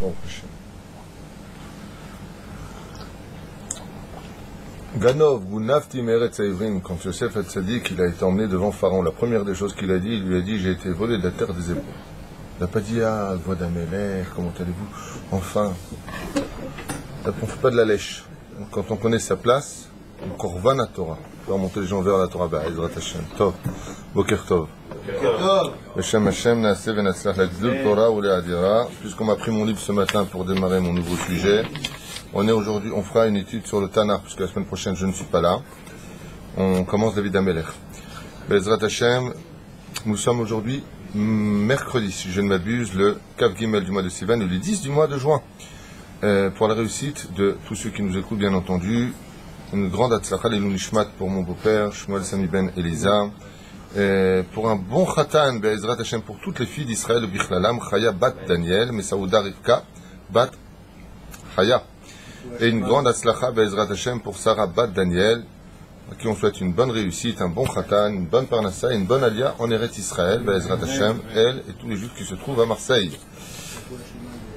Bon, Ganov, Gounafti, Meret Saïvrim, quand Yosef Hatzadik, il a été emmené devant Pharaon, la première des choses qu'il a dit, il lui a dit: j'ai été volé de la terre des Hébreux. Il n'a pas dit: ah, voix d'Améler, comment allez-vous? Enfin, on ne fait pas de la lèche. Quand on connaît sa place, on korvan la Torah. On peut remonter les gens vers la Torah. Ezrat Hashem. Tov. Boker Tov. Hashem Hashem, Naaseh Venatzlach, la Gdul Torah ou les Adira. Puisqu'on m'a pris mon livre ce matin pour démarrer mon nouveau sujet, on fera une étude sur le Tanakh, puisque la semaine prochaine je ne suis pas là. On commence David Amelech. Ezrat Hashem, nous sommes aujourd'hui mercredi, si je ne m'abuse, le Kav Gimel du mois de Sivan et le 10 du mois de juin. Pour la réussite de tous ceux qui nous écoutent, bien entendu, une grande Hatzlacha Leilou Nishmat pour mon beau-père, Shmuel Sami Ben Elisa, pour un bon Khatan, Be'ezrat Hashem, pour toutes les filles d'Israël, Bichlalam, Chaya Bat Daniel, Mesaouda Rivka, Bat Chaya. Et une grande Hatzlacha, Be'ezrat Hashem, pour Sarah Bat Daniel, à qui on souhaite une bonne réussite, un bon Khatan, une bonne Parnassa, une bonne Alia en Eretz Israël, Be'ezrat Hashem, elle et tous les Juifs qui se trouvent à Marseille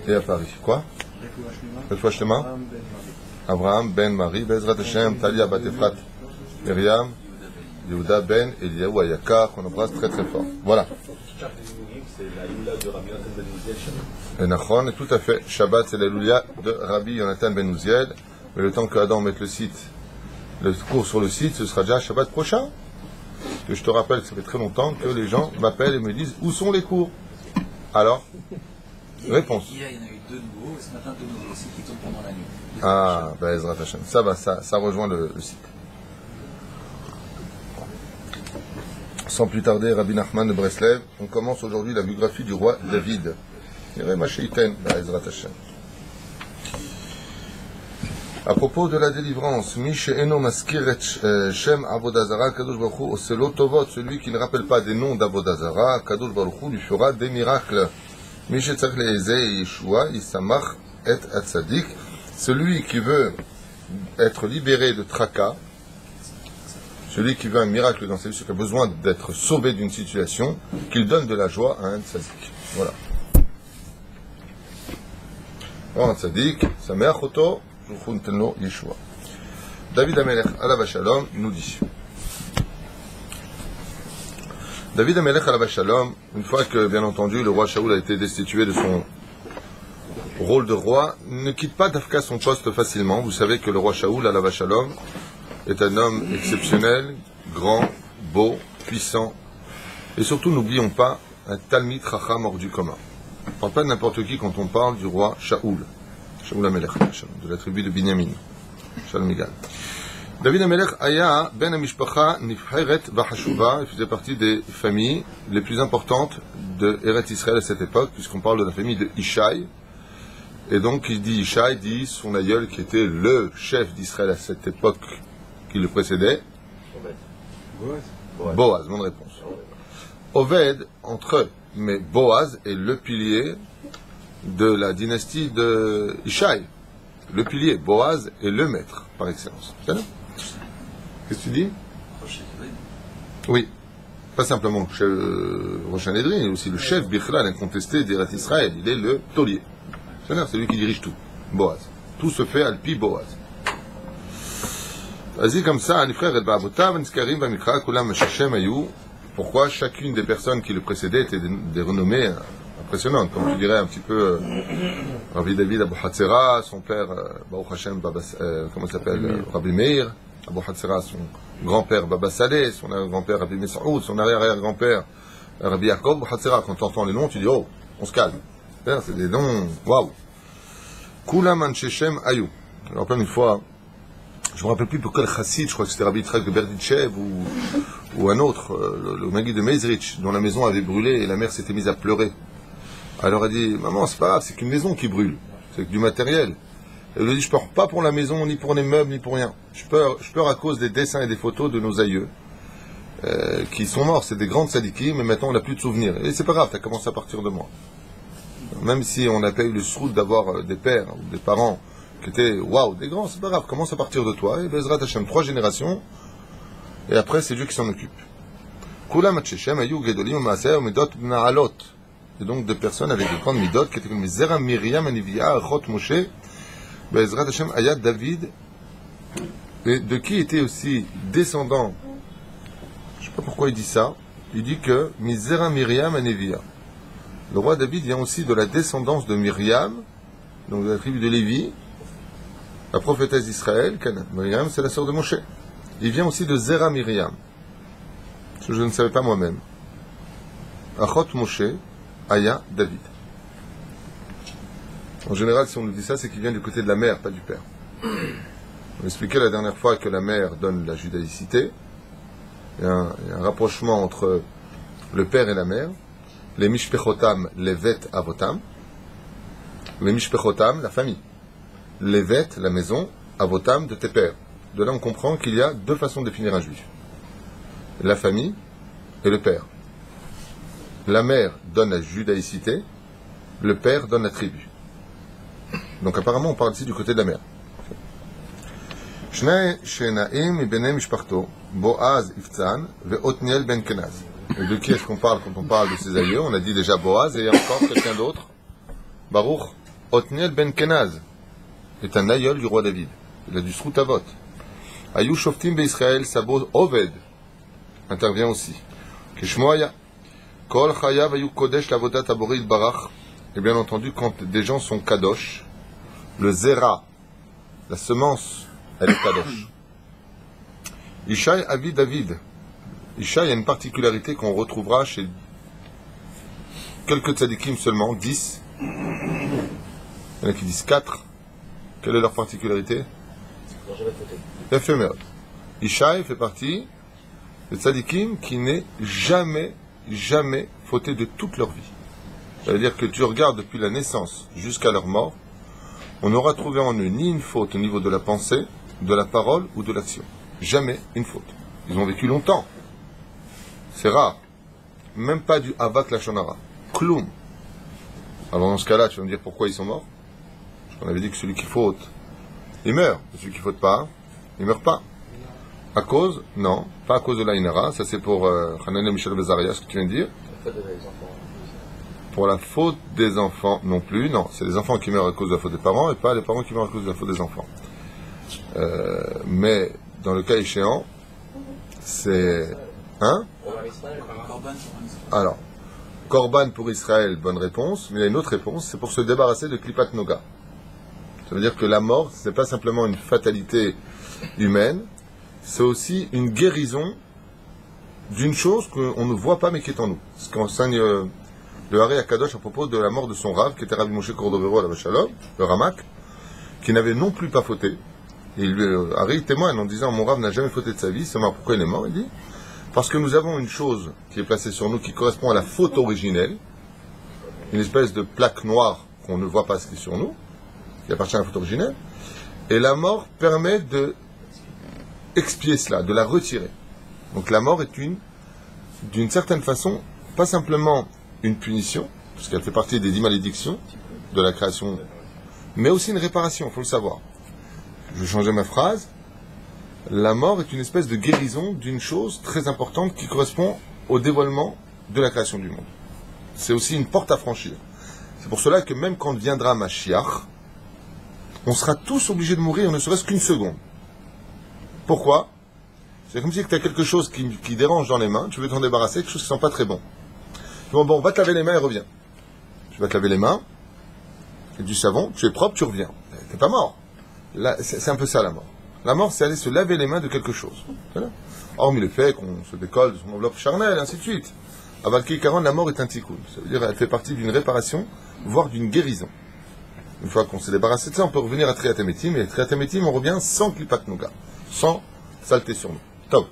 et à Paris. Quoi? Abraham Ben Marie, Bezrat Hashem, Talia Bat Efrat, Myriam, Yehuda Ben Eliyahu Ayakar, qu'on embrasse très très fort. Voilà. Et Nachon, tout à fait. Shabbat, c'est l'Alluya de Rabbi Yonatan Ben Uziel. Mais le temps que Adam mette le cours sur le site, ce sera déjà Shabbat prochain. Que je te rappelle que ça fait très longtemps que les gens m'appellent et me disent: où sont les cours? Alors, réponse. Hier, il y en a eu 2 nouveaux, et ce matin 2 nouveaux aussi qui tombent pendant la nuit. Ah, Ezrat Hashem. Ça va, ça rejoint le site. Sans plus tarder, Rabbi Nachman de Breslev, on commence aujourd'hui la biographie du roi David. Ezrat Hashem. À propos de la délivrance, Eno Maskiret Shem Avodazara, Kadosh Baruch Hu Oselo Tovot, celui qui ne rappelle pas des noms d'Avodazara, Kadosh Baruch Hu lui fera des miracles. Mishetzach Le'ezeh Yeshua, Yisamach et Atzadik, celui qui veut être libéré de tracas, celui qui veut un miracle dans sa vie, celui qui a besoin d'être sauvé d'une situation, qu'il donne de la joie à un tzaddik. Voilà. Un tzaddik, Sameach Oto, Juchun Tenlo Yeshua. David Amelech Alav Shalom nous dit. David Amelech Alav Shalom, une fois que, bien entendu, le roi Shaoul a été destitué de son rôle de roi, ne quitte pas Dafka son poste facilement. Vous savez que le roi Shaoul, Alav Shalom, est un homme exceptionnel, grand, beau, puissant, et surtout, n'oublions pas, un Talmid Chacham hors du commun. On ne parle pas de n'importe qui quand on parle du roi Shaoul, Shaoul Amelech, de la tribu de Binyamin, Shalom Igal. David Amelech Aya Ben Amishpacha Nifheret Vahashuva, il faisait partie des familles les plus importantes de Eretz Israël à cette époque, puisqu'on parle de la famille de Ishaï. Et donc, il dit Ishaï, dit son aïeul qui était le chef d'Israël à cette époque qui le précédait. Boaz, bonne réponse. Oved, entre eux, mais Boaz est le pilier de la dynastie de Ishaï. Le pilier, Boaz est le maître, par excellence. Qu'est-ce que tu dis? Oui. Pas simplement Rosh Hanedrin, il est aussi le chef Bichlal incontesté d'Eretz Israël. Il est le taulier. C'est lui qui dirige tout. Boaz. Tout se fait Alpi Boaz. Vas-y comme ça, pourquoi chacune des personnes qui le précédaient étaient des renommées impressionnantes, comme tu dirais un petit peu Rabbi David Abu Hatzera, son père Baruch Hashem, comment il s'appelle, Rabbi Meir, Abu Hatzera, son grand-père Baba Saleh, son grand-père Rabbi Mesaoud, son arrière-arrière-grand-père Rabbi Yaakov Abu Hatzera. Quand tu entends les noms, tu dis oh, on se calme. C'est des noms, waouh. Kula Mancheshem Ayou. Alors, plein une fois, je ne me rappelle plus pour quel chassid, je crois que c'était Rabbi Yitzhak de Berditchev ou un autre, le Maguide de Mezrich, dont la maison avait brûlé et la mère s'était mise à pleurer. Alors elle dit, maman, c'est pas grave, c'est qu'une maison qui brûle, c'est que du matériel. Elle lui dit, je pleure pas pour la maison, ni pour les meubles, ni pour rien. Je pleure à cause des dessins et des photos de nos aïeux, qui sont morts, c'est des grandes sadiki, mais maintenant on n'a plus de souvenirs. Et c'est pas grave, ça commence à partir de moi. Même si on n'a pas eu le sroud d'avoir des pères ou des parents qui étaient waouh, des grands, c'est pas grave, commence à partir de toi. Et Bezrat Hashem, 3 générations, et après c'est Dieu qui s'en occupe. Kula Matcheshem Ayou Gedolim Maaser Medot Naalot. et donc de personnes avec de grandes midot, qui étaient comme Zera Miriam Anivia, Achot Moshe, Bezrat Hashem Ayat David, et de qui était aussi descendant, je ne sais pas pourquoi il dit ça, il dit que Zera Miriam Anivia. Le roi David vient aussi de la descendance de Myriam, donc de la tribu de Lévi, la prophétesse d'Israël. Myriam, c'est la sœur de Moshe. Il vient aussi de Zera Myriam, ce que je ne savais pas moi-même. Achot Moshe, Aya David. En général, si on nous dit ça, c'est qu'il vient du côté de la mère, pas du père. On expliquait la dernière fois que la mère donne la judaïcité. Il y a un rapprochement entre le père et la mère. Les mishpechotam, les vet avotam. Les mishpechotam, la famille. Les vet, la maison, avotam, de tes pères. De là, on comprend qu'il y a deux façons de définir un juif. La famille et le père. La mère donne la judaïcité, le père donne la tribu. Donc apparemment, on parle ici du côté de la mère. Shnei shenaim ibnei mishpachto, Boaz Iftzan, ve'Otniel ben Kenaz. Et de qui est-ce qu'on parle quand on parle de ses aïeux? On a dit déjà Boaz, et il y a encore quelqu'un d'autre. Baruch, Otniel ben Kenaz est un aïeul du roi David. Il a du Srutavot. Ayu Shoftim be'Israël, Sabo Oved intervient aussi. Kishmoaya, Kol Chayav Ayu Kodesh Lavodat Aboril Barach. Et bien entendu, quand des gens sont Kadosh, le Zera, la semence, elle est Kadosh. Ishaï Avi David. Ishaï a une particularité qu'on retrouvera chez quelques tzadikim seulement, 10. Il y en a qui disent 4. Quelle est leur particularité? Éphémère. Ishaï fait partie des tzadikim qui n'est jamais fauté de toute leur vie. Ça veut dire que tu regardes depuis la naissance jusqu'à leur mort, on n'aura trouvé en eux ni une faute au niveau de la pensée, de la parole ou de l'action. Jamais une faute. Ils ont vécu longtemps. C'est rare. Même pas du Havak Lachonara. Kloum. Alors dans ce cas-là, tu vas me dire pourquoi ils sont morts? Parce qu'on avait dit que celui qui faute, il meurt. Et celui qui faute pas, il meurt pas. À cause? Non. Pas à cause de l'Aïnara. Ça c'est pour Hanan et Michel Bezaria, ce que tu viens de dire. Pour la faute des enfants non plus. Non. C'est les enfants qui meurent à cause de la faute des parents et pas les parents qui meurent à cause de la faute des enfants. Mais dans le cas échéant, c'est... Hein? Alors, Korban pour Israël, bonne réponse, mais il y a une autre réponse, c'est pour se débarrasser de Klipat Noga. Ça veut dire que la mort, ce n'est pas simplement une fatalité humaine, c'est aussi une guérison d'une chose qu'on ne voit pas mais qui est en nous. Ce qu'enseigne le Haré Akadosh à propos de la mort de son Rav, qui était Rabbi Moshe Cordovero à la Vachalom, le Ramak, qui n'avait non plus pas fauté. Et Haré témoigne en disant, mon Rav n'a jamais fauté de sa vie, c'est mort. Pourquoi il est mort? Il dit, parce que nous avons une chose qui est placée sur nous qui correspond à la faute originelle, une espèce de plaque noire qu'on ne voit pas ce qui est sur nous, qui appartient à la faute originelle, et la mort permet de expier cela, de la retirer. Donc la mort est d'une certaine façon, pas simplement une punition, parce qu'elle fait partie des 10 malédictions de la création, mais aussi une réparation, il faut le savoir. Je vais changer ma phrase. La mort est une espèce de guérison d'une chose très importante qui correspond au dévoilement de la création du monde. C'est aussi une porte à franchir. C'est pour cela que même quand viendra Mashiach, on sera tous obligés de mourir, ne serait-ce qu'une seconde. Pourquoi? C'est comme si tu as quelque chose qui dérange dans les mains, tu veux t'en débarrasser, quelque chose qui ne sent pas très bon. Bon, va te laver les mains et reviens. Tu vas te laver les mains, et du savon, tu es propre, tu reviens. Tu n'es pas mort. Là, c'est un peu ça la mort. La mort, c'est aller se laver les mains de quelque chose. Hormis le fait qu'on se décolle de son enveloppe charnelle, et ainsi de suite. À Valky 40, la mort est un tikkun. Ça veut dire qu'elle fait partie d'une réparation, voire d'une guérison. Une fois qu'on s'est débarrassé de ça, on peut revenir à Triat Hametim, et Triat Hametim, on revient sans Klipat Noga, sans saleté sur nous. Top.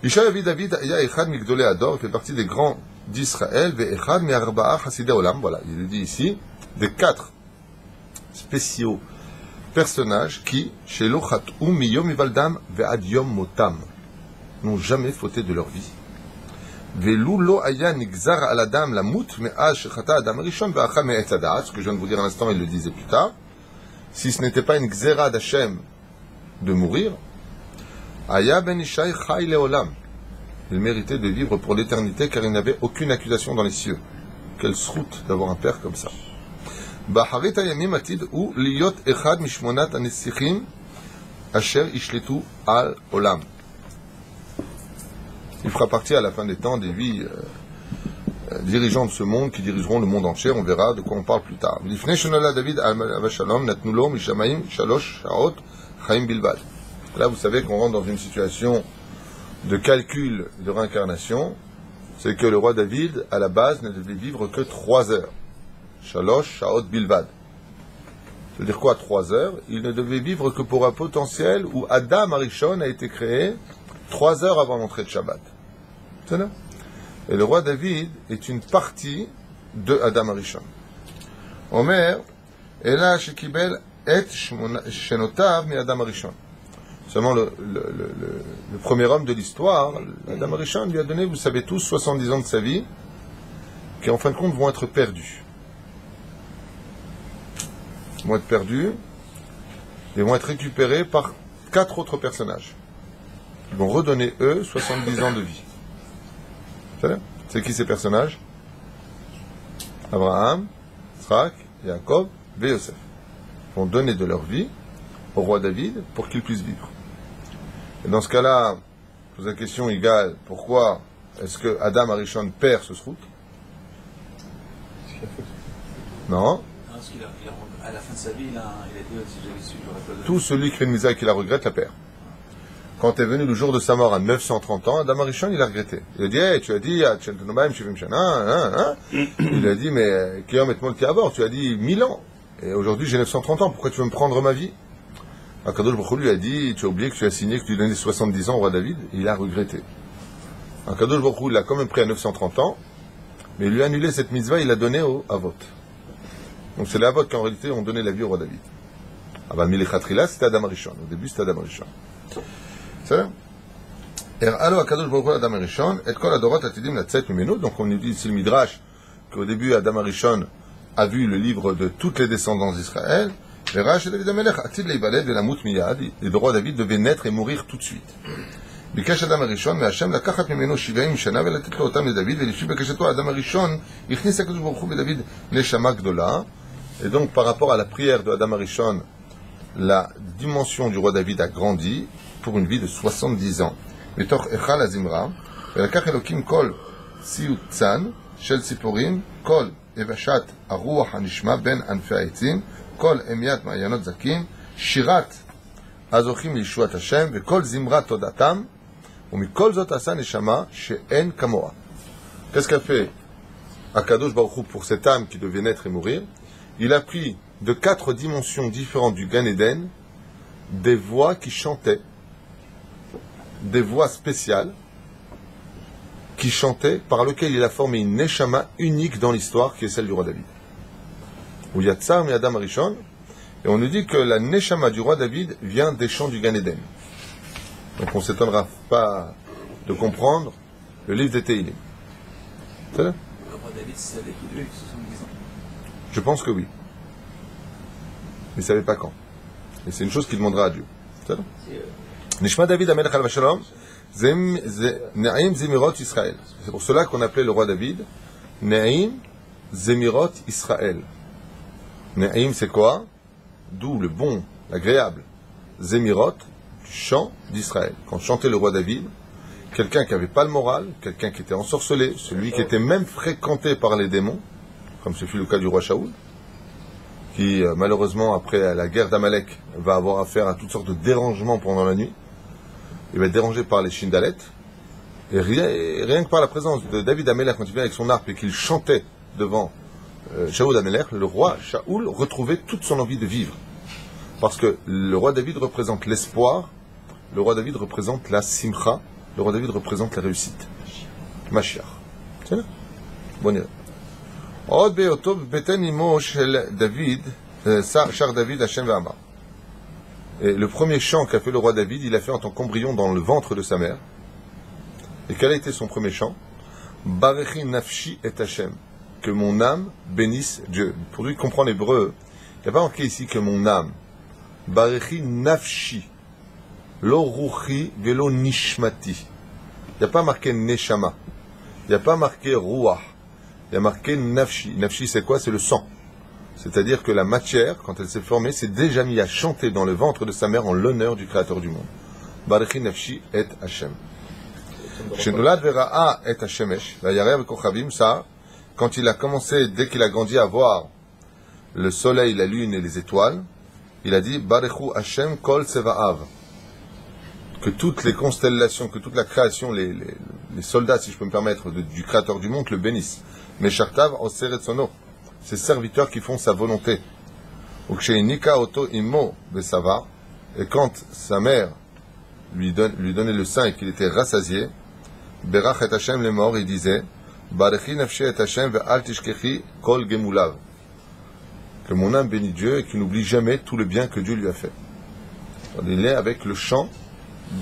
Isha Yavi David, Aya Echad Migdolé Ador, il fait partie des grands d'Israël, Ve Echad Mi'arba'a Chasidei Olam, voilà, il le dit ici, des 4 spéciaux personnages qui, chez l'Ochat ou Miyom Ivaldam ve'ad Yom Motam, n'ont jamais fauté de leur vie. Ve'lu lo aya nigzar al adam lamut me'az shechata adam rishon ve'achal me'etz hadat, ce que je viens de vous dire à l'instant, il le disait plus tard. Si ce n'était pas une gzera d'Hachem de mourir, aya ben Ishaï chai leolam, il méritait de vivre pour l'éternité car il n'avait aucune accusation dans les cieux. Quelle sroute d'avoir un père comme ça. Baharit hayamim atid ou liyot echad mishmonat anesichim asher ishletu al olam. Il fera partie à la fin des temps des vies dirigeants de ce monde qui dirigeront le monde entier. On verra de quoi on parle plus tard. Lifnei shonala David Avashalom natnu lo mishamaim shalosh shaot chaim bilvad. Là, vous savez qu'on rentre dans une situation de calcul de réincarnation. C'est que le roi David, à la base, ne devait vivre que 3 heures. Shalosh shaot bilvad. Ça veut dire quoi 3 heures? Il ne devait vivre que pour un potentiel où Adam Arishon a été créé 3 heures avant l'entrée de Shabbat. C'est là. Et le roi David est une partie de Adam Arishon. Omer, Ela shekibel et shenotav mi Adam Arishon. Seulement le premier homme de l'histoire, Adam Arishon, lui a donné, vous savez tous, 70 ans de sa vie, qui en fin de compte vont être perdus. Ils vont être perdus et vont être récupérés par 4 autres personnages. Ils vont redonner, eux, 70 ans de vie. C'est qui ces personnages? Abraham, Yitzhak, Yaakov et Yosef. Ils vont donner de leur vie au roi David pour qu'il puisse vivre. Et dans ce cas-là, je pose la question égale, pourquoi est-ce que Adam Arishon perd ce srout? Non. Parce qu'à la fin de sa vie, il a dit si j'avais su, j'aurais pas donné. Tout celui qui fait une misère et qui la regrette, la perd. Quand est venu le jour de sa mort à 930 ans, Adam Arishon, il a regretté. Il a dit, hey, tu as dit, il a dit, mais Kiyom et Molti Avor, tu as dit 1000 ans. Et aujourd'hui, j'ai 930 ans, pourquoi tu veux me prendre ma vie? Akadosh Baruch Hu lui a dit, tu as oublié que tu as signé que tu donnais 70 ans au roi David, et il a regretté. Akadosh Baruch Hu l'a quand même pris à 930 ans, mais il lui a annulé cette mitzvah, il l'a donné au Avot. Donc c'est les Avot qui en réalité ont donné la vie au roi David. Ah ben, Milechatrila, c'était Adam Arishon. Au début, c'était Adam Arishon. C'est ça? Alors, Akadosh Baruch Hu Adam Arishon, et kol adorot atidim latzet mimenu. Donc on nous dit ici le Midrash qu'au début, Adam Arishon a vu le livre de toutes les descendants d'Israël. Et le roi David devait naître et mourir tout de suite. ביקש אדם הראשון מהשם לקחת ממנו 70 שנה ולתת לו אותם לדוד, ולפי בקשתו אדם הראשון הכניס הקדוש ברוך הוא בדוד נשמה גדולה. Et donc par rapport à la prière de Adam Arishon, la dimension du roi David a grandi pour une vie de 70 ans. מתוך היכל הזמרה, ולקח אלוקים כל ציוצן של ציפורים, כל יבשת הרוח הנשמע בין ענפי העצים, כל אמיית מעיינות זקים, שירת הזוכים לישועת השם, וכל זמרת תודתם, ומכל זאת עשה נשמה שאין כמוה. Qu'est-ce qu'a fait Akadosh Baruch Hu pour cette âme qui devait naître et mourir? Il a pris de 4 dimensions différentes du Gan Eden des voix qui chantaient, des voix spéciales qui chantaient, par lesquelles il a formé une neshama unique dans l'histoire qui est celle du roi David. Où il y a Tsar mi Adam Arishon, et on nous dit que la neshama du roi David vient des chants du Gan Eden. Donc on ne s'étonnera pas de comprendre le livre des Teilim. C'est là? Le roi David savait qu'il avait 70 ans. Je pense que oui. Mais il ne savait pas quand. Et c'est une chose qu'il demandera à Dieu. C'est là? Nishma David Amelech al Vashalom, Naim Zemirot Israël. C'est pour cela qu'on appelait le roi David Naim Zemirot Israël. Naim c'est quoi? D'où le bon, l'agréable. Zemirot, du chant d'Israël. Quand chantait le roi David, quelqu'un qui n'avait pas le moral, quelqu'un qui était ensorcelé, celui qui était même fréquenté par les démons, comme ce fut le cas du roi Shaoul, qui malheureusement après la guerre d'Amalek va avoir affaire à toutes sortes de dérangements pendant la nuit. Il va être dérangé par les Shindalet, et rien que par la présence de David Amelech quand il vient avec son harpe et qu'il chantait devant Shaoul Amelech, le roi Shaoul retrouvait toute son envie de vivre. Parce que le roi David représente l'espoir, le roi David représente la simcha, le roi David représente la réussite. Mashiach. C'est là? Bon idée. עוד בהיותו בבטן אמו של דוד, שר דוד השם ואמר. Et le premier chant qu'a fait le roi David, il l'a fait en tant qu'embryon dans le ventre de sa mère. Et quel a été son premier chant? Barechi nafshi et Hashem. Que mon âme bénisse Dieu. Pour lui comprendre l'hébreu, il n'y a pas marqué ici que mon âme. Barechi nafshi. Lo ruchi velo nishmati. Il n'y a pas marqué neshama. Il n'y a pas marqué ruach. il y a marqué nafshi. Nafshi, c'est quoi? C'est le sang. C'est-à-dire que la matière, quand elle s'est formée, s'est déjà mise à chanter dans le ventre de sa mère en l'honneur du Créateur du monde. Barechi nafshi et Hashem. Shenolad vera'a et Hashemesh, la yarev kochavim, ça, quand il a commencé, dès qu'il a grandi à voir le soleil, la lune et les étoiles, il a dit Barechu Hashem kol tseva'av. Que toutes les constellations, que toute la création, les soldats, si je peux me permettre, du Créateur du monde, le bénissent. Mais Shartav oseret sono, ses serviteurs qui font sa volonté. Uksheinika oto immo besava, et quand sa mère lui donnait le sein et qu'il était rassasié, Berach et Hashem les morts, il disait Barechi nafshi et Hashem ve'al tishkechi kol gemulav. Que mon âme bénit Dieu et qu'il n'oublie jamais tout le bien que Dieu lui a fait. Il est avec le chant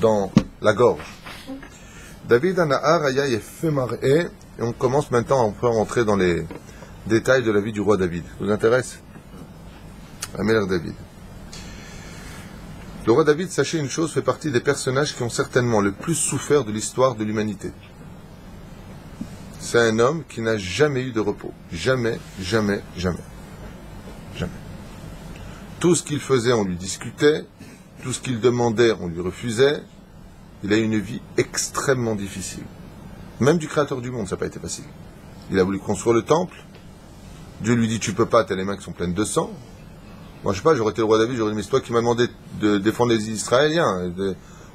dans la gorge. David Anahar aya yefé mar'e, et on commence maintenant, on peut rentrer dans les détails de la vie du roi David. Ça vous intéresse? Amelech David. Le roi David, sachez une chose, fait partie des personnages qui ont certainement le plus souffert de l'histoire de l'humanité. C'est un homme qui n'a jamais eu de repos. Jamais, jamais, jamais. Jamais. Tout ce qu'il faisait, on lui discutait. Tout ce qu'il demandait, on lui refusait. Il a eu une vie extrêmement difficile. Même du Créateur du monde, ça n'a pas été facile. Il a voulu construire le temple. Dieu lui dit, tu peux pas, t'as les mains qui sont pleines de sang. Moi, je sais pas, j'aurais été le roi David, j'aurais dit, mais c'est toi qui m'as demandé de défendre les Israéliens.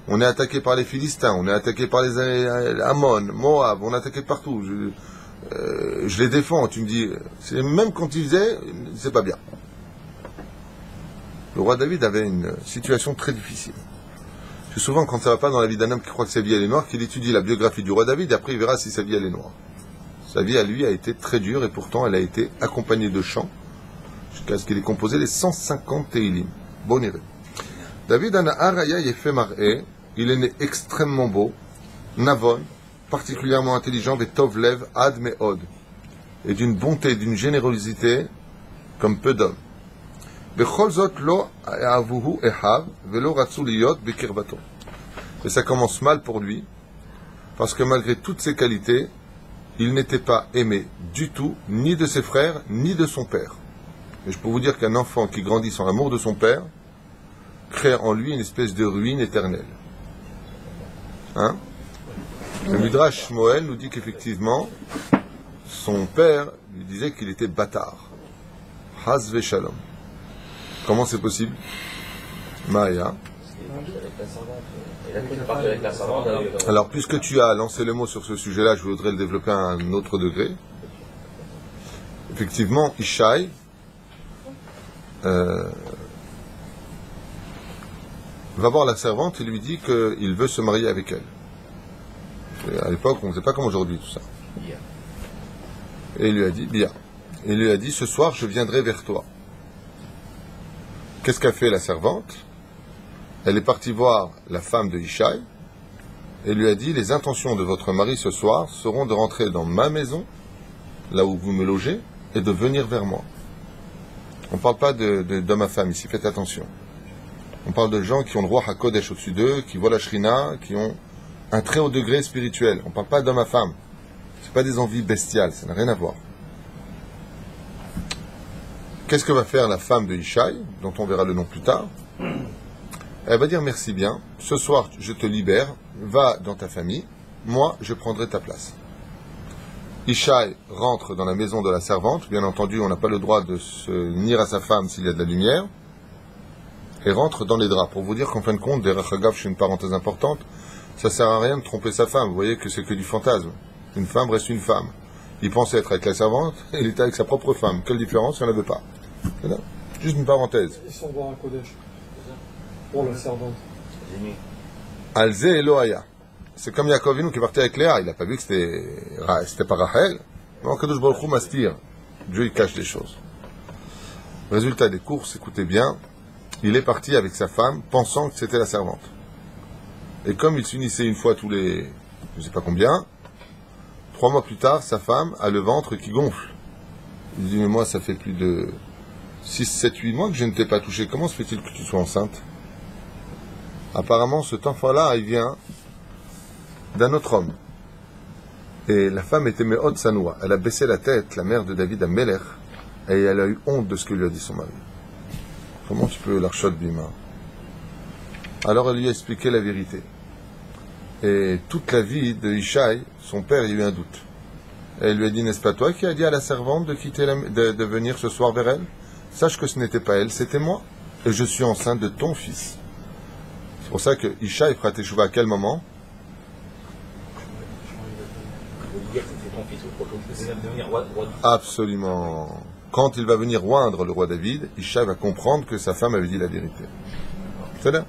On est attaqué par les Philistins, on est attaqué par les Ammon, Moab, on est attaqué partout. Je les défends, tu me dis, même quand il faisait, c'est pas bien. Le roi David avait une situation très difficile. C'est souvent quand ça va pas dans la vie d'un homme qui croit que sa vie elle est noire, qu'il étudie la biographie du roi David et après il verra si sa vie elle est noire. Sa vie à lui a été très dure et pourtant elle a été accompagnée de chants jusqu'à ce qu'il ait composé les 150 Teilim. Bon iré. David Anahar aya yefé mar'e, il est né extrêmement beau, navon, particulièrement intelligent, vetov lev ad me'od, et d'une bonté, d'une générosité comme peu d'hommes. Et ça commence mal pour lui, parce que malgré toutes ses qualités, il n'était pas aimé du tout, ni de ses frères, ni de son père. Et je peux vous dire qu'un enfant qui grandit sans l'amour de son père, crée en lui une espèce de ruine éternelle. Hein? Le Midrash Shmuel nous dit qu'effectivement, son père lui disait qu'il était bâtard. Haz ve-shalom. Comment c'est possible? Maya. Alors, puisque tu as lancé le mot sur ce sujet-là, je voudrais le développer à un autre degré. Effectivement, Ishaï va voir la servante et lui dit qu'il veut se marier avec elle. Et à l'époque, on ne sait pas comme aujourd'hui tout ça. Et il lui a dit, Bia. Et il lui a dit, ce soir, je viendrai vers toi. Qu'est-ce qu'a fait la servante? Elle est partie voir la femme de Ishaï et lui a dit, les intentions de votre mari ce soir seront de rentrer dans ma maison, là où vous me logez, et de venir vers moi. On ne parle pas d'homme à femme ici, faites attention. On parle de gens qui ont le roi HaKodesh au-dessus d'eux, qui voient la Shrina, qui ont un très haut degré spirituel. On ne parle pas d'homme à femme. Ce n'est pas des envies bestiales, ça n'a rien à voir. Qu'est-ce que va faire la femme de Ishaï, dont on verra le nom plus tard? Elle va dire merci bien, ce soir je te libère, va dans ta famille, moi je prendrai ta place. Ishaï rentre dans la maison de la servante, bien entendu on n'a pas le droit de se nier à sa femme s'il y a de la lumière, et rentre dans les draps. Pour vous dire qu'en fin de compte, des Rachagav, je fais une parenthèse importante, ça sert à rien de tromper sa femme, vous voyez que c'est que du fantasme. Une femme reste une femme. Il pensait être avec la servante, et il était avec sa propre femme. Quelle différence, il n'y en avait pas. Juste une parenthèse. Ils sont dans un Kodesh. Pour la servante. Alze Elohaya. C'est comme Yaakov Avinu qui partait avec Léa. Il n'a pas vu que c'était pas Rachel. Non, Kadosh Baruch Hu mastir. Dieu il cache des choses. Résultat des courses, écoutez bien. Il est parti avec sa femme pensant que c'était la servante. Et comme il s'unissait une fois tous les, je ne sais pas combien, 3 mois plus tard, sa femme a le ventre qui gonfle. Il dit, mais moi, ça fait plus de 6, 7, 8 mois que je ne t'ai pas touché. Comment se fait-il que tu sois enceinte? Apparemment, cet enfant-là, il vient d'un autre homme. Et la femme était Me'od Sanoua. Elle a baissé la tête, la mère de David à Melech, et elle a eu honte de ce que lui a dit son mari. Comment tu peux l'archot bima? Alors elle lui a expliqué la vérité. Et toute la vie de Ishaï, son père, il y a eu un doute. Et elle lui a dit, n'est-ce pas toi qui as dit à la servante de quitter de venir ce soir vers elle? Sache que ce n'était pas elle, c'était moi. Et je suis enceinte de ton fils. C'est pour ça que Ishaï fera teshuva à quel moment? Absolument. Quand il va venir oindre le roi David, Ishaï va comprendre que sa femme avait dit la vérité. C'est là.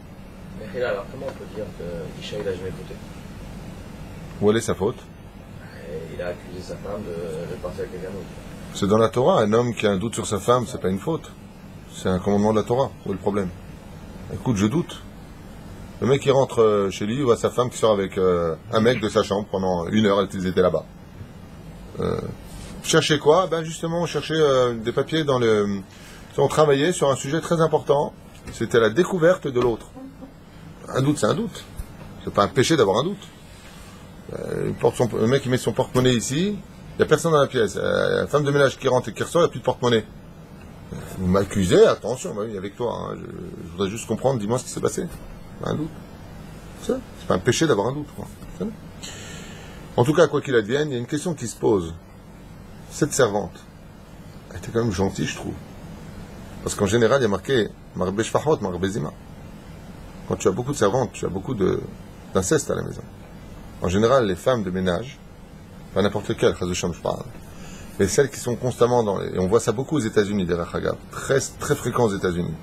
Mais alors, comment on peut dire que Ishaï l'a jamais écouté? Où elle est sa faute? Il a accusé sa femme de partir avec quelqu'un d'autre. C'est dans la Torah. Un homme qui a un doute sur sa femme, c'est pas une faute. C'est un commandement de la Torah. Où est le problème? Écoute, je doute. Le mec qui rentre chez lui, il voit sa femme qui sort avec un mec de sa chambre pendant 1 heure, ils étaient là-bas. Cherchez quoi? Ben justement, on cherchait des papiers dans le... On travaillait sur un sujet très important. C'était la découverte de l'autre. Un doute, c'est un doute. C'est pas un péché d'avoir un doute. Le mec qui met son porte-monnaie ici, il n'y a personne dans la pièce. La femme de ménage qui rentre et qui ressort, il n'y a plus de porte-monnaie. Vous m'accusez, attention, bah oui, avec toi. Hein. Je voudrais juste comprendre, dis-moi ce qui s'est passé. Un doute. C'est pas un péché d'avoir un doute. Quoi. En tout cas, quoi qu'il advienne, il y a une question qui se pose. Cette servante, elle était quand même gentille, je trouve. Parce qu'en général, il y a marqué Marbe Shfachot, Marbe Zima. Quand tu as beaucoup de servantes, tu as beaucoup d'inceste à la maison. En général, les femmes de ménage, pas n'importe quelle, je parle, mais celles qui sont constamment dans les... Et on voit ça beaucoup aux États-Unis, des Rachagav, très, très fréquent aux États-Unis.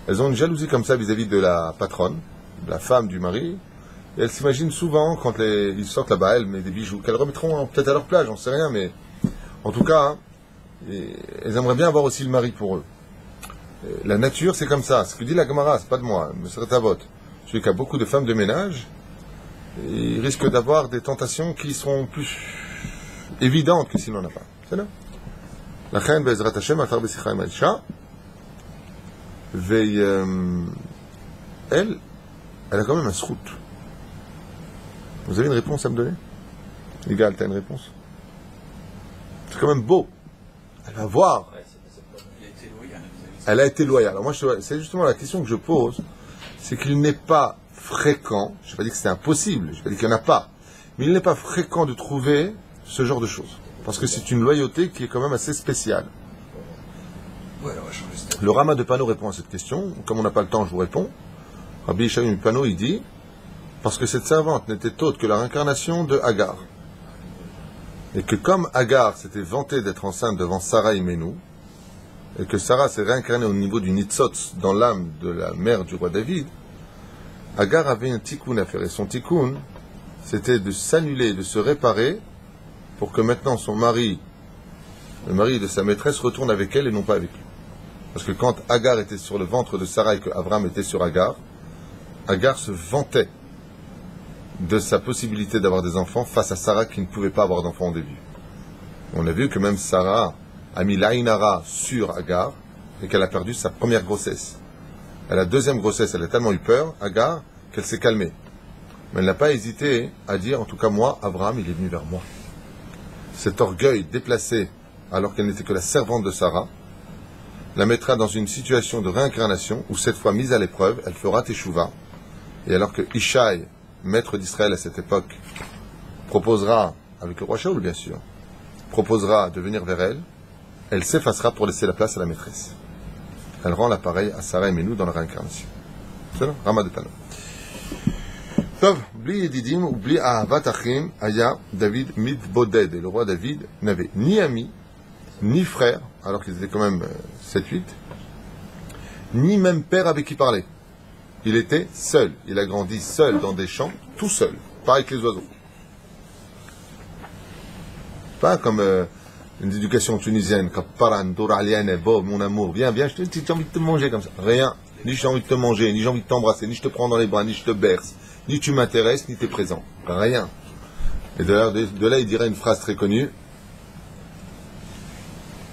Elles ont une jalousie comme ça vis-à-vis de la patronne, de la femme du mari, et elles s'imaginent souvent, quand ils sortent là-bas, elles mettent des bijoux, qu'elles remettront peut-être à leur plage, j'en sais rien, mais en tout cas, hein, elles aimeraient bien avoir aussi le mari pour eux. La nature, c'est comme ça. Ce que dit la Gemara, c'est pas de moi, mais c'est ta vote. Celui qui a beaucoup de femmes de ménage, il risque d'avoir des tentations qui seront plus évidentes que s'il n'en a pas. C'est là. La reine Bezrat Hashem atar besicha im haisha. Elle a quand même un srout. Vous avez une réponse à me donner? Égal, t'as une réponse? C'est quand même beau. Elle va voir. Elle a été loyale. Alors moi, c'est justement la question que je pose, c'est qu'il n'est pas fréquent, je n'ai pas dit que c'était impossible, je n'ai pas dit qu'il n'y en a pas, mais il n'est pas fréquent de trouver ce genre de choses. Parce que c'est une loyauté qui est quand même assez spéciale. Le Rama de Pano répond à cette question. Comme on n'a pas le temps, je vous réponds. Rabbi Yishaï de Pano, il dit, parce que cette servante n'était autre que la réincarnation de Hagar. Et que comme Hagar s'était vantée d'être enceinte devant Sarah et Menou, et que Sarah s'est réincarnée au niveau du Nitzotz dans l'âme de la mère du roi David, Hagar avait un tikkun à faire. Et son tikkun, c'était de s'annuler, de se réparer, pour que maintenant son mari, le mari de sa maîtresse, retourne avec elle et non pas avec lui. Parce que quand Hagar était sur le ventre de Sarah et que Abraham était sur Hagar, Hagar se vantait de sa possibilité d'avoir des enfants face à Sarah qui ne pouvait pas avoir d'enfants au début. On a vu que même Sarah a mis l'Aïnara sur Hagar et qu'elle a perdu sa première grossesse. À la deuxième grossesse, elle a tellement eu peur, Hagar, qu'elle s'est calmée. Mais elle n'a pas hésité à dire, en tout cas moi, Abraham, il est venu vers moi. Cet orgueil déplacé, alors qu'elle n'était que la servante de Sarah, la mettra dans une situation de réincarnation où cette fois mise à l'épreuve, elle fera teshuva. Et alors que Ishaï, maître d'Israël à cette époque, proposera, avec le roi Shaoul bien sûr, proposera de venir vers elle, elle s'effacera pour laisser la place à la maîtresse. Elle rend l'appareil à Sarah et Menou dans la réincarnation. C'est là, Rama de Pano. Tov, bli yedidim ou bli ahavat achim, aya David mitboded. Et le roi David n'avait ni ami, ni frère, alors qu'ils étaient quand même 7-8, ni même père avec qui parler. Il était seul. Il a grandi seul dans des champs, tout seul, pas avec les oiseaux. Pas comme une éducation tunisienne, mon amour, viens, j'ai envie de te manger comme ça. Rien. Ni j'ai envie de te manger, ni j'ai envie de t'embrasser, ni je te prends dans les bras, ni je te berce, ni tu m'intéresses, ni tu es présent. Rien. Et de là, il dirait une phrase très connue.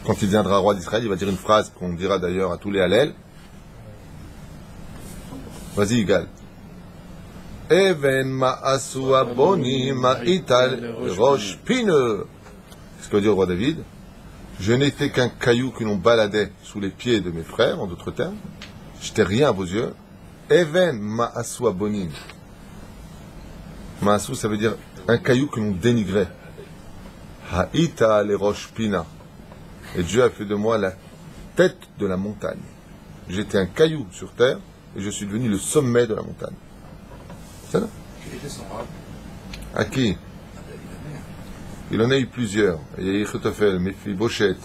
Quand il deviendra roi d'Israël, il va dire une phrase qu'on dira d'ailleurs à tous les Hallel. Vas-y, Igal. Even ma'asu abonim ma'ital rosh pine. Qu'est-ce que veut dire le roi David? Je n'étais qu'un caillou que l'on baladait sous les pieds de mes frères, en d'autres termes. Je n'étais rien à vos yeux. Even ma'asu abonim. Ma'asu, ça veut dire un caillou que l'on dénigrait. Ha'ita le rosh pina. Et Dieu a fait de moi la tête de la montagne. J'étais un caillou sur terre et je suis devenu le sommet de la montagne. C'est ça? Quel était son rôle? À qui? Il en a eu plusieurs. Il y a Yechotofel, Mephi-Boshet,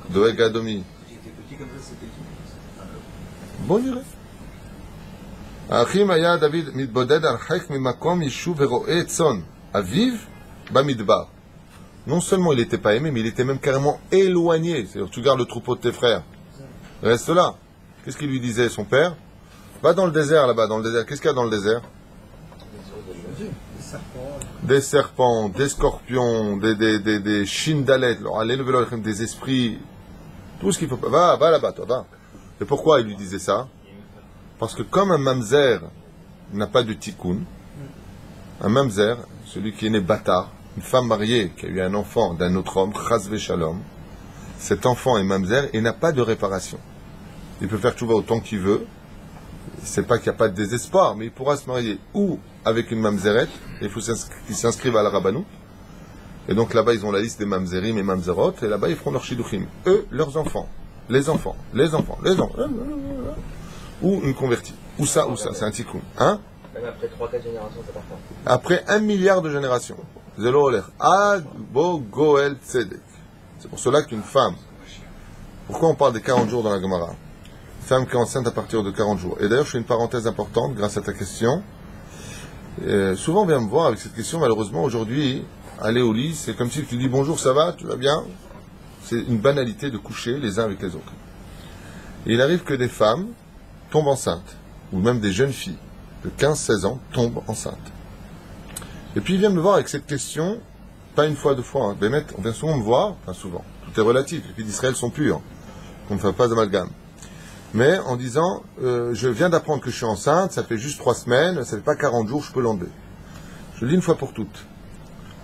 Doeg Adomi. Il était petit comme ça, c'était qui? Bon, dirait. Achim Aya David mitboded archek mimakom yishu veroe tzon. Aviv bamidbar. Non seulement il n'était pas aimé, mais il était même carrément éloigné. C'est-à-dire, tu gardes le troupeau de tes frères. Reste là. Qu'est-ce qu'il lui disait, son père? Va dans le désert, là-bas, dans le désert. Qu'est-ce qu'il y a dans le désert? Des serpents, des scorpions, des shindalettes, des esprits. Tout ce qu'il faut. Va là-bas, toi, va. Et pourquoi il lui disait ça? Parce que comme un mamzer n'a pas de tikkun, un mamzer, celui qui est né bâtard, une femme mariée qui a eu un enfant d'un autre homme, chas shalom, cet enfant est mamzer et n'a pas de réparation. Il peut faire tchouva autant qu'il veut. C'est pas qu'il n'y a pas de désespoir, mais il pourra se marier ou avec une mamzerette, et il faut qu'ils s'inscrivent à la Rabbanou. Et donc là-bas, ils ont la liste des mamzerim et mamzerot, et là-bas, ils feront leur shidduchim. Eux, leurs enfants. Les enfants. Ou une convertie. Ou ça, c'est un tikkun. Hein? Même après 3-4 générations, c'est parfait. Après 1 milliard de générations. Zelo oler. Ad bo goel tzedek. C'est pour cela qu'une femme. Pourquoi on parle des 40 jours dans la Gemara? Une femme qui est enceinte à partir de 40 jours. Et d'ailleurs, je fais une parenthèse importante grâce à ta question. Souvent, on vient me voir avec cette question. Malheureusement, aujourd'hui, aller au lit, c'est comme si tu dis bonjour, ça va, tu vas bien. C'est une banalité de coucher les uns avec les autres. Et il arrive que des femmes tombent enceintes, ou même des jeunes filles de 15-16 ans tombent enceintes. Et puis ils viennent me voir avec cette question, pas une fois, deux fois, hein. On vient souvent me voir, enfin souvent, tout est relatif, les filles d'Israël sont pures, qu'on ne fait pas d'amalgame. Mais en disant, je viens d'apprendre que je suis enceinte, ça fait juste 3 semaines, ça fait pas 40 jours, je peux l'enlever. Je le dis une fois pour toutes.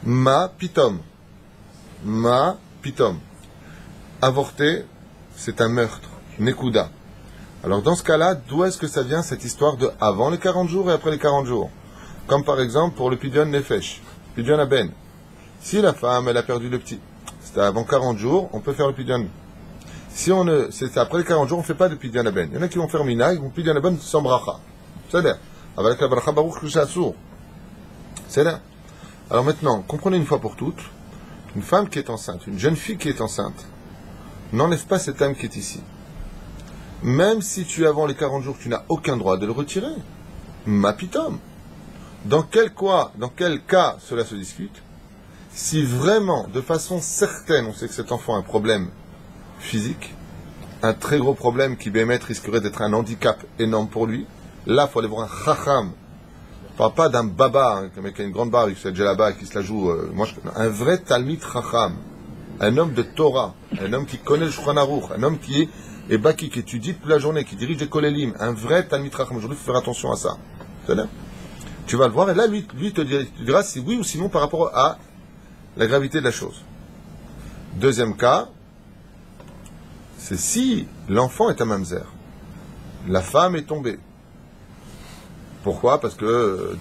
Ma pitom. Avorter, c'est un meurtre. Nekuda. Alors dans ce cas-là, d'où est-ce que ça vient cette histoire de avant les 40 jours et après les 40 jours? Comme par exemple pour le pidyon nefesh, pidyon aben. Si la femme, elle a perdu le petit, c'était avant 40 jours, on peut faire le pidyon. Si c'est après les 40 jours, on ne fait pas de pidyon aben. Il y en a qui vont faire mina, ils vont pidyon aben sans bracha. C'est-à-dire, avec la bracha baruch kushatsur. C'est-à-dire. Alors maintenant, comprenez une fois pour toutes, une femme qui est enceinte, une jeune fille qui est enceinte, n'enlève pas cette âme qui est ici. Même si tu avant les 40 jours, tu n'as aucun droit de le retirer. Ma pitom. Dans quel cas cela se discute? Si vraiment, de façon certaine, on sait que cet enfant a un problème physique, un très gros problème qui, bémet, risquerait d'être un handicap énorme pour lui, là, il faut aller voir un chacham. Je ne parle pas d'un baba, un mec qui a une grande barbe, qui se déjà là-bas, qui se la joue. Un vrai talmid chacham. Un homme de Torah, un homme qui connaît le Shulchan Aruch, un homme qui est baki, qui étudie toute la journée, qui dirige les kolélim, un vrai talmid chacham. Aujourd'hui, il faut faire attention à ça. Tu vas le voir, et là, lui te dira si oui ou sinon par rapport à la gravité de la chose. Deuxième cas, c'est si l'enfant est un mamzer. La femme est tombée. Pourquoi? Parce que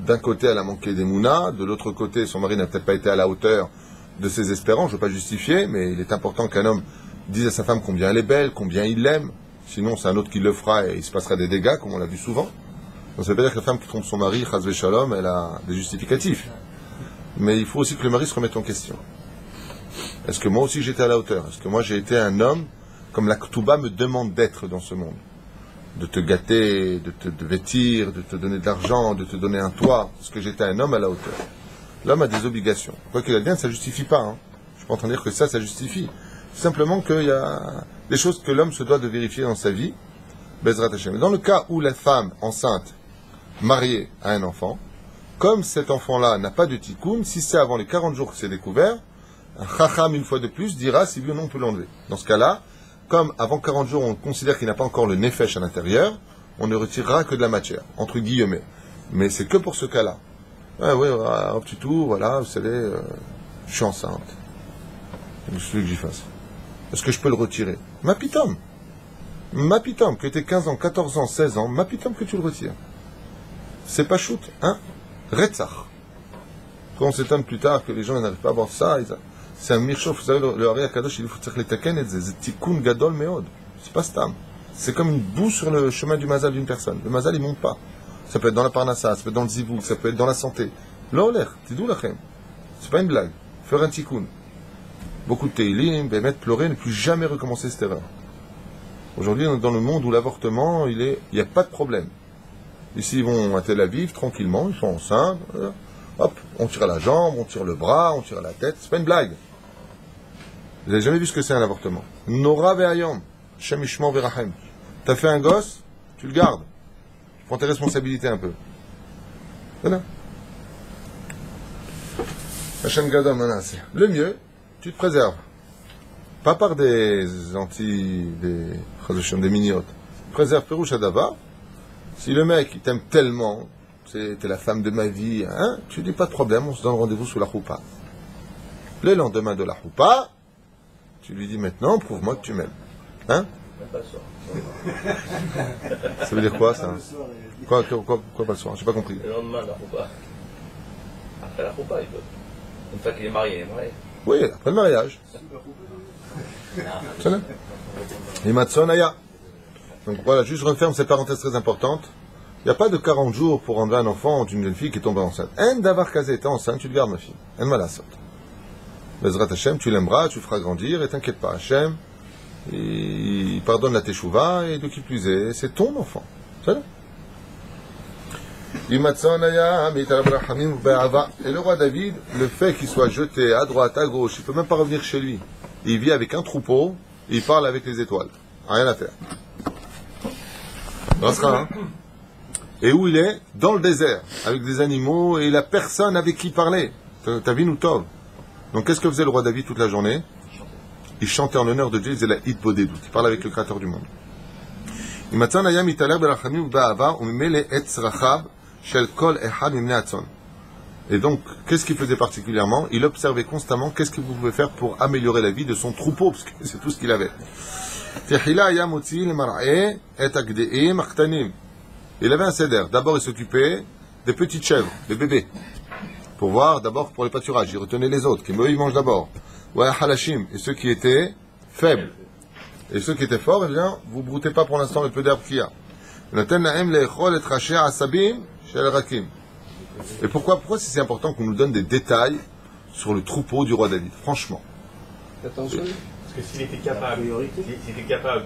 d'un côté, elle a manqué des mounas, de l'autre côté, son mari n'a peut-être pas été à la hauteur de ses espérances. Je ne veux pas justifier, mais il est important qu'un homme dise à sa femme combien elle est belle, combien il l'aime. Sinon, c'est un autre qui le fera et il se passera des dégâts, comme on l'a vu souvent. Donc, ça veut pas dire que la femme qui trompe son mari, chas v'shalom, elle a des justificatifs. Mais il faut aussi que le mari se remette en question. Est-ce que moi aussi j'étais à la hauteur? Est-ce que moi j'ai été un homme comme la Ketouba me demande d'être dans ce monde? De te gâter, de te vêtir, de te donner de l'argent, de te donner un toit. Est-ce que j'étais un homme à la hauteur? L'homme a des obligations. Quoi qu'il advienne, ça ne justifie pas. Hein. Je ne suis pas en train de dire que ça justifie. Simplement qu'il y a des choses que l'homme se doit de vérifier dans sa vie. Bezrat Hashem. Dans le cas où la femme enceinte, mariée à un enfant, comme cet enfant-là n'a pas de tikkun, si c'est avant les 40 jours que c'est découvert, un chacham, une fois de plus, dira si oui ou non on peut l'enlever. Dans ce cas-là, comme avant 40 jours, on considère qu'il n'a pas encore le nefesh à l'intérieur, on ne retirera que de la matière, entre guillemets. Mais c'est que pour ce cas-là. Ah oui, un petit tour, voilà, vous savez, je suis enceinte. Qu'est-ce que j'y fasse? Est-ce que je peux le retirer? Ma pitom, que tu aies 15 ans, 14 ans, 16 ans, ma pitom que tu le retires. C'est pas shoot, hein? Retzach. Quand on s'étonne plus tard que les gens n'arrivent pas à voir ça, c'est un mirchof. Vous savez, le Hari Akadosh, il faut dire les taken, c'est tikkun gadol meod. C'est pas stam. C'est comme une boue sur le chemin du mazal d'une personne. Le mazal, il monte pas. Ça peut être dans la parnassa, ça peut être dans le zivouk, ça peut être dans la santé. L'oler, tidou lachem. C'est pas une blague. Faire un tikkun. Beaucoup de teilim, bémet, pleurer, ne plus jamais recommencer cette erreur. Aujourd'hui, on est dans le monde où l'avortement, il n'y a pas de problème. Ici, ils vont à Tel Aviv, tranquillement, ils sont enceintes. Hop, on tire la jambe, on tire le bras, on tire la tête. C'est pas une blague. Vous n'avez jamais vu ce que c'est un avortement. Nora ve'ayom, Shem Ishmo ve'rachem. T'as fait un gosse, tu le gardes. Prends tes responsabilités un peu. Voilà. Hashem Gadol Manasseh. Le mieux, tu te préserves. Pas par des des miniotes. Préserve Perouche Adava. Si le mec, il t'aime tellement, t'es la femme de ma vie, hein, tu dis pas de problème, on se donne rendez-vous sous la choupa. Le lendemain de la choupa, tu lui dis maintenant, prouve-moi que tu m'aimes. Hein? Pas le soir. Ça veut dire quoi, ça? Quoi pas le soir? J'ai pas compris. Le lendemain de la choupa. Après la choupa, il peut. Une fois qu'il est marié, il est marié. Oui, après le mariage. C'est là. Et Matsonaya. Donc voilà, juste referme cette parenthèse très importante. Il n'y a pas de 40 jours pour enlever un enfant d'une jeune fille qui est tombée enceinte. En d'avoir casé, t'es enceinte, tu le gardes, ma fille. En malasot. Bezrat Hashem, tu l'aimeras, tu le feras grandir, et t'inquiète pas, Hashem, il pardonne la teshuva, et de qui plus est, c'est ton enfant. C'est là. Et le roi David, le fait qu'il soit jeté à droite, à gauche, il ne peut même pas revenir chez lui. Il vit avec un troupeau, et il parle avec les étoiles. Rien à faire. Hein? Et où il est? Dans le désert, avec des animaux, et il n'a personne avec qui parler. T'as vu nous tov. Donc qu'est-ce que faisait le roi David toute la journée? Il chantait en l'honneur de Dieu, il faisait la hit bodedut. Il parlait avec le créateur du monde. Et donc, qu'est-ce qu'il faisait particulièrement? Il observait constamment qu'est-ce qu'il pouvait faire pour améliorer la vie de son troupeau, parce que c'est tout ce qu'il avait. Il avait un céder. D'abord, il s'occupait des petites chèvres, des bébés. Pour voir, d'abord, pour les pâturages. Il retenait les autres, qui ils mangent d'abord. Et ceux qui étaient faibles. Et ceux qui étaient forts, eh bien, vous broutez pas pour l'instant le peu d'herbe qu'il y a. Et pourquoi c'est si important qu'on nous donne des détails sur le troupeau du roi David? Franchement. Attention. Parce que s'il était capable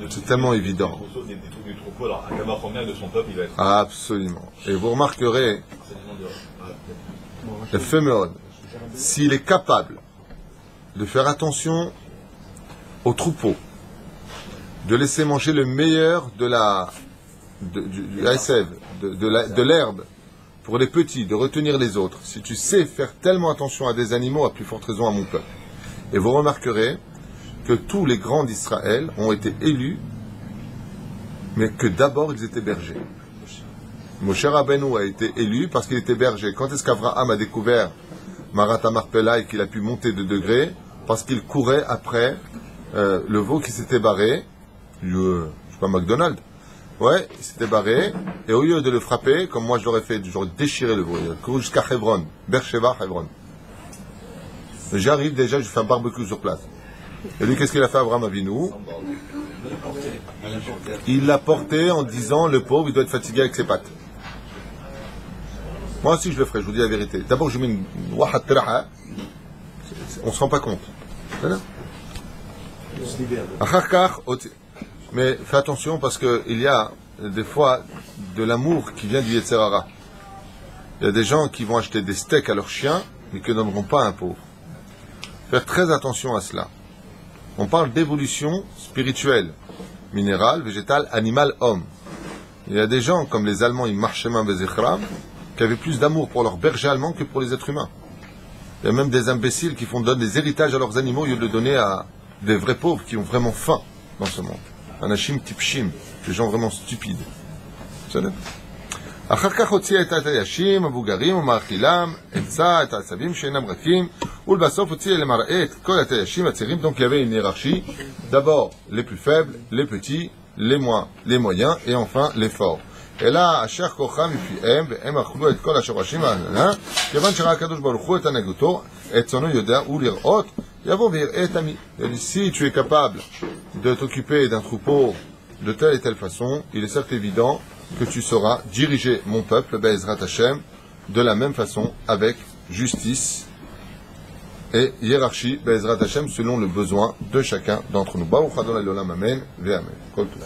de... C'est tellement évident. Des trucs du troupeau, alors à savoir combien de son peuple il va être. Absolument. Et vous remarquerez, le fémérone, s'il est capable de faire attention au troupeau, de laisser manger le meilleur de l'herbe pour les petits, de retenir les autres, si tu sais faire tellement attention à des animaux, à plus forte raison à mon peuple. Et vous remarquerez que tous les grands d'Israël ont été élus, mais que d'abord ils étaient bergers. Moshe Rabbeinu a été élu parce qu'il était berger. Quand est-ce qu'Abraham a découvert Marat Marpella et qu'il a pu monter de degré? Parce qu'il courait après le veau qui s'était barré, je sais pas, McDonald's. Ouais, il s'était barré, et au lieu de le frapper, comme moi je l'aurais fait, j'aurais déchiré le veau. Il a couru jusqu'à Hebron, Beersheba, Hebron. J'arrive déjà, je fais un barbecue sur place. Et lui, qu'est-ce qu'il a fait, Abraham Avinu? Il l'a porté en disant, le pauvre, il doit être fatigué avec ses pattes. Moi aussi, je le ferai, je vous dis la vérité. D'abord, je mets une wahat teraha. On ne se rend pas compte. Mais fais attention parce qu'il y a des fois de l'amour qui vient du Yetzer Hara. Il y a des gens qui vont acheter des steaks à leurs chiens, mais qui ne donneront pas à un pauvre. Faire très attention à cela. On parle d'évolution spirituelle, minérale, végétale, animale, homme. Il y a des gens comme les Allemands, Marchemin Bezichram, qui avaient plus d'amour pour leurs bergers allemands que pour les êtres humains. Il y a même des imbéciles qui donnent des héritages à leurs animaux au lieu de le donner à des vrais pauvres qui ont vraiment faim dans ce monde. Anashim tipshim, des gens vraiment stupides. אחר כך הוציאה את הישים, המבוגרים ומאכילם, אמצא את העצבים שאינם רכים, ולבסוף הוציאה למראה את כל הישים הצעירים. Donc il y avait une hiérarchie, d'abord les plus faibles, les petits, les moyens, et enfin les forts. אלא אשר כוחם מפיהם, והם אכלו את כל השורשים העננה, כיוון שראה הקדוש ברוך הוא את הנהגתו, את צונו יודע ולראות, יבוא ויראה את עמי. Si tu es capable de t'occuper d'un troupeau de telle et telle façon, il est certes évident que tu sauras diriger mon peuple, Be'ezrat Hashem, de la même façon, avec justice et hiérarchie, Be'ezrat Hashem, selon le besoin de chacun d'entre nous. Baruch Adonai L'Olam, Amen, Ve Amen. Kol Tov.